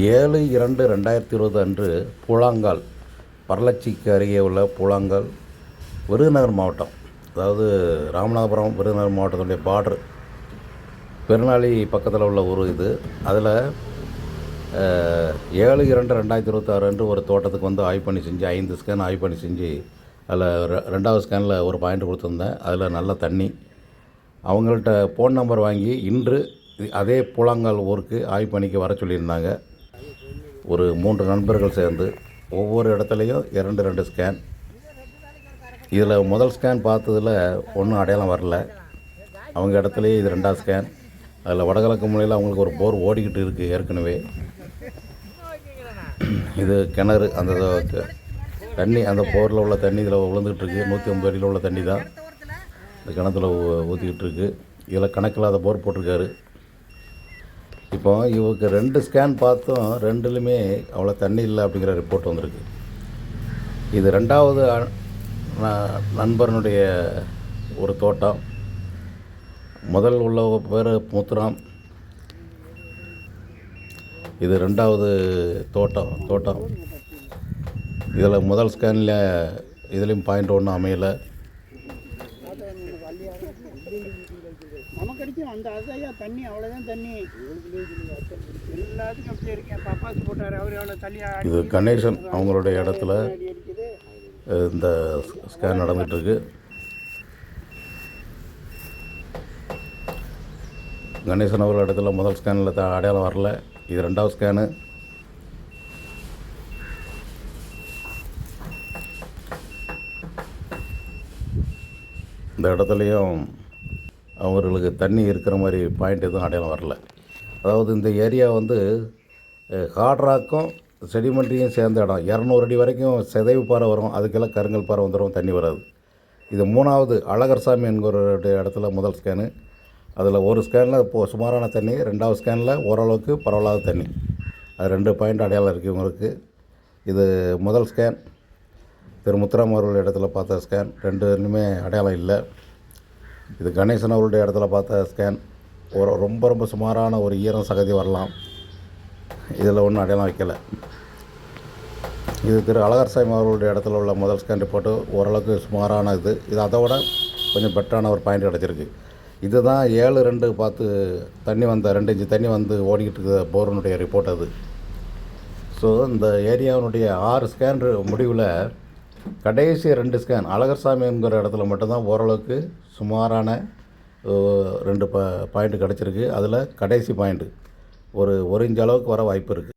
7/2/2020 அன்று பூலாங்கால் பரளச்சிக்கு அருகே உள்ள பூலாங்கால் விருதுநகர் மாவட்டம், அதாவது ராமநாதபுரம் விருதுநகர் மாவட்டத்துடைய பார்டர் பெருநாளி பக்கத்தில் உள்ள ஊர் இது. அதில் 7/2/2026 அன்று ஒரு தோட்டத்துக்கு வந்து ஆய்வு பண்ணி செஞ்சு 5 ஸ்கேன் ஆய்வு பண்ணி செஞ்சு அதில் 2வது ஸ்கேனில் ஒரு பாயிண்ட் கொடுத்துருந்தேன். அதில் நல்ல தண்ணி. அவங்கள்ட்ட ஃபோன் நம்பர் வாங்கி இன்று அதே பூலாங்கால் ஊருக்கு ஆய்வு பண்ணிக்க வர சொல்லியிருந்தாங்க. ஒரு 3 நண்பர்கள் சேர்ந்து ஒவ்வொரு இடத்துலையும் 2 ஸ்கேன். இதில் முதல் ஸ்கேன் பார்த்ததில் ஒன்றும் அடையாளம் வரல. அவங்க இடத்துலையே இது 2வது ஸ்கேன். அதில் வடகிழக்கு மூலையில் அவங்களுக்கு ஒரு போர் ஓடிக்கிட்டு இருக்குது ஏற்கனவே. இது கிணறு, அந்த தண்ணி, அந்த போரில் உள்ள தண்ணி இதில் விழுந்துக்கிட்டு இருக்குது. 150 அடியில் உள்ள தண்ணி தான் இந்த கிணத்துல ஊற்றிக்கிட்டு இருக்குது. இதில் கணக்கில்லாத போர் போட்டிருக்காரு. இப்போ இவருக்கு 2 ஸ்கேன் பார்த்தோம், 2லுமே அவ்வளோ தண்ணி இல்லை அப்படிங்கிற ரிப்போர்ட் வந்திருக்கு. இது 2வது நண்பனுடைய ஒரு தோட்டம். முதல் உள்ள பேர் முத்துராம். இது 2வது தோட்டம். இதில் முதல் ஸ்கேனில் இதுலேயும் பாயிண்ட் ஒன்றும் அமையலை. நமக்கு அந்த அதையா தண்ணி அவ்வளோதான் தண்ணி எல்லாத்துக்கும் அப்படி இருக்கேன். பப்பாசு போட்டார் அவர் எவ்வளோ தண்ணி. இது கணேசன் அவங்களுடைய இடத்துல இந்த ஸ்கேன் நடந்துகிட்ருக்கு. கணேசன் அவர்கள் இடத்துல முதல் ஸ்கேனில் அடையாளம் வரல. இது 2வது ஸ்கேனு. இந்த இடத்துலையும் அவர்களுக்கு தண்ணி இருக்கிற மாதிரி பாயிண்ட் எதுவும் அடையாளம் வரல. அதாவது இந்த ஏரியா வந்து ஹார்ட்ராக்கும் செடிமெண்ட்டையும் சேர்ந்த இடம். 200 அடி வரைக்கும் சிதைவு பாறை வரும், அதுக்கெல்லாம் கருங்கல் பாறை வந்துடும், தண்ணி வராது. இது 3வது அழகர்சாமி என்கிறவருடைய இடத்துல முதல் ஸ்கேனு. அதில் ஒரு ஸ்கேனில் இப்போது சுமாரான தண்ணி, 2வது ஸ்கேனில் ஓரளவுக்கு பரவலாத தண்ணி. அது 2 பாயிண்ட் அடையாளம் இருக்குது இவங்களுக்கு. இது முதல் ஸ்கேன். திரு முத்துராம் அவர்கள் இடத்துல பார்த்த ஸ்கேன். 2லுமே அடையாளம் இல்லை. இது கணேசன் அவருடைய இடத்துல பார்த்த ஸ்கேன். ரொம்ப சுமாரான ஒரு ஈரம் சகதி வரலாம். இதில் ஒன்றும் அடையாளம் வைக்கலை. இது திரு அழகர்சாமி அவர்களுடைய இடத்துல உள்ள முதல் ஸ்கேன் ரிப்போர்ட்டு ஓரளவுக்கு சுமாரான இது அதை விட கொஞ்சம் பெட்டரான ஒரு பாயிண்ட் கிடச்சிருக்கு. இதுதான் 7/2 பார்த்து தண்ணி வந்த 2 இன்ச்சு தண்ணி வந்து ஓடிக்கிட்டு இருக்கிற போரனுடைய ரிப்போர்ட் அது. ஸோ இந்த ஏரியாவினுடைய 6 ஸ்கேன் முடிவில் கடைசி 2 ஸ்கேன் அழகர்சாமி என்கிற இடத்துல மட்டும்தான் ஓரளவுக்கு சுமாரான 2 பாயிண்ட் கிடச்சிருக்கு. அதில் கடைசி பாயிண்ட்டு ஒரு 1 இன்ச் அளவுக்கு வர வாய்ப்பு இருக்குது.